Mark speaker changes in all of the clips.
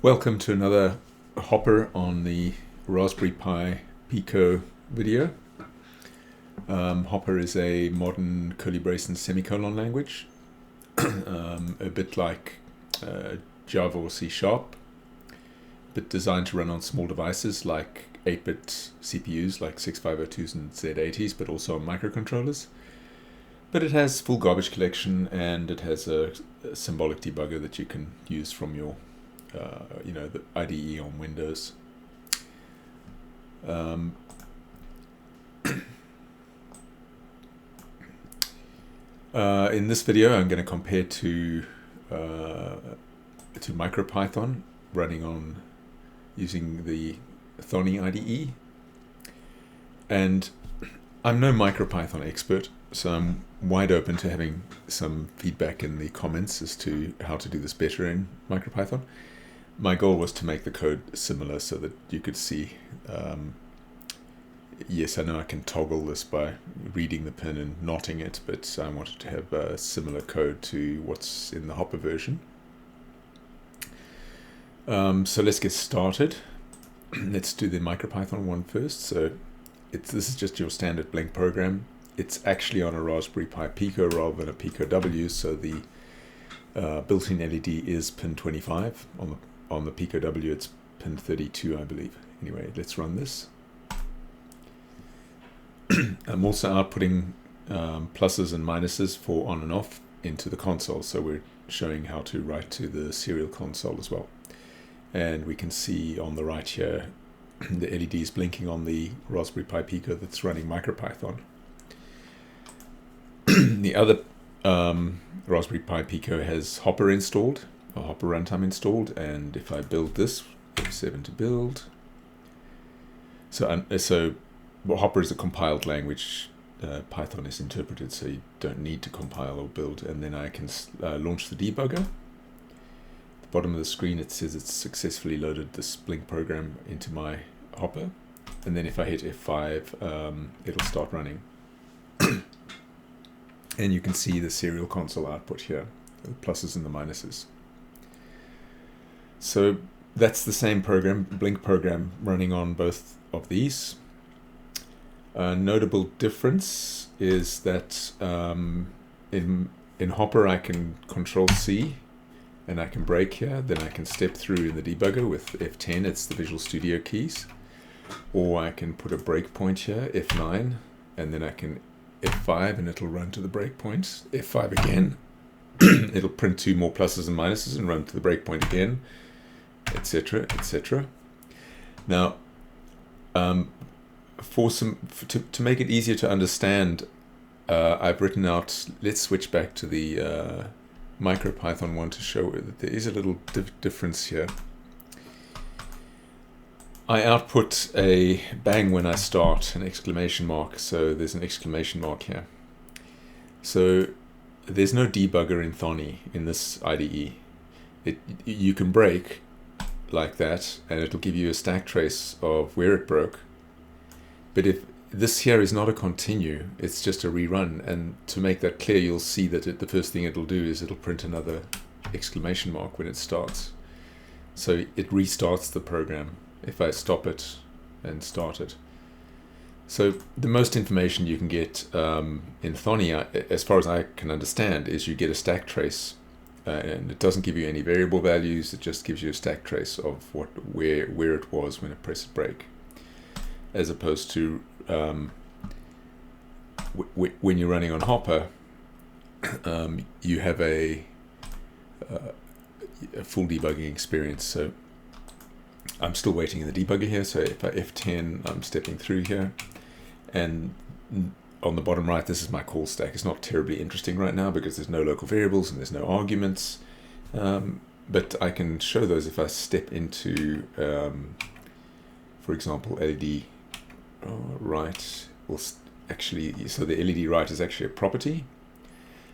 Speaker 1: Welcome to another hopper on the Raspberry Pi Pico video. Hopper is a modern curly brace and semicolon language, a bit like Java or C#, but designed to run on small devices like 8-bit CPUs like 6502s and Z80s, but also on microcontrollers. But it has full garbage collection, and it has a symbolic debugger that you can use from your the IDE on Windows. In this video, I'm going to compare to MicroPython running on using the Thonny IDE. And I'm no MicroPython expert, so I'm wide open to having some feedback in the comments as to how to do this better in MicroPython. My goal was to make the code similar so that you could see, yes, I know I can toggle this by reading the pin and knotting it, but I wanted to have a similar code to what's in the Hopper version. So let's get started. Let's do the MicroPython one first. So this is just your standard Blink program. It's actually on a Raspberry Pi Pico rather than a Pico W, so the built-in LED is pin 25. On the Pico W, it's pin 32, I believe. Anyway, let's run this. I'm also outputting pluses and minuses for on and off into the console, so we're showing how to write to the serial console as well. And we can see on the right here the LEDs blinking on the Raspberry Pi Pico that's running MicroPython. The other Raspberry Pi Pico has Hopper installed, a Hopper runtime installed, and if I build this, F7 to build. So Hopper is a compiled language. Python is interpreted, so you don't need to compile or build. And then I can launch the debugger. At the bottom of the screen, it says it's successfully loaded this Blink program into my Hopper. And then if I hit F5, it'll start running. And you can see the serial console output here, the pluses and the minuses. So that's the same program, Blink program, running on both of these. A notable difference is that in Hopper I can Control C and I can break here, then I can step through in the debugger with F10, it's the Visual Studio keys, or I can put a breakpoint here, F9, and then I can F5 and it'll run to the breakpoint. F5 again, it'll print two more pluses and minuses and run to the breakpoint again, etc., etc. Now, to make it easier to understand, I've written out, let's switch back to the MicroPython one to show that there is a little difference here. I output a bang when I start, an exclamation mark, so there's an exclamation mark here. So there's no debugger in Thonny in this IDE. You can break like that and it'll give you a stack trace of where it broke. But if this here is not a continue, it's just a rerun, and to make that clear, you'll see that the first thing it'll do is it'll print another exclamation mark when it starts. So it restarts the program if I stop it and start it. So the most information you can get in Thonny, as far as I can understand, is you get a stack trace, and it doesn't give you any variable values, it just gives you a stack trace of where it was when it pressed break. As opposed to when you're running on Hopper, you have a full debugging experience. So I'm still waiting in the debugger here, so if I F10, I'm stepping through here, and on the bottom right, this is my call stack. It's not terribly interesting right now because there's no local variables and there's no arguments, but I can show those if I step into, for example, LED write. So the LED write is actually a property,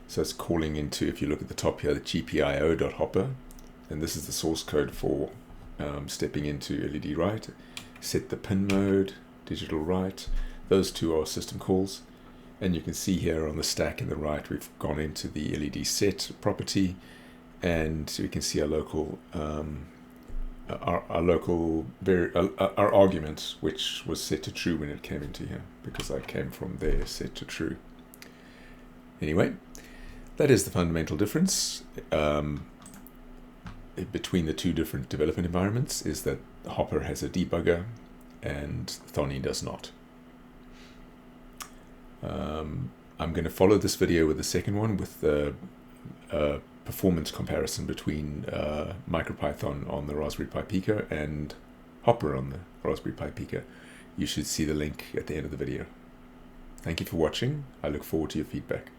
Speaker 1: so it's calling into, if you look at the top here, the gpio.hopper, and this is the source code for stepping into LED write. Set the pin mode, digital write, those two are system calls, and you can see here on the stack in the right we've gone into the LED set property, and we can see our local our local our argument, which was set to true when it came into here, because I came from there set to true. Anyway, that is the fundamental difference between the two different development environments, is that Hopper has a debugger and Thonny does not. I'm going to follow this video with the second one with the performance comparison between MicroPython on the Raspberry Pi Pico and Hopper on the Raspberry Pi Pico. You should see the link at the end of the video. Thank you for watching. I look forward to your feedback.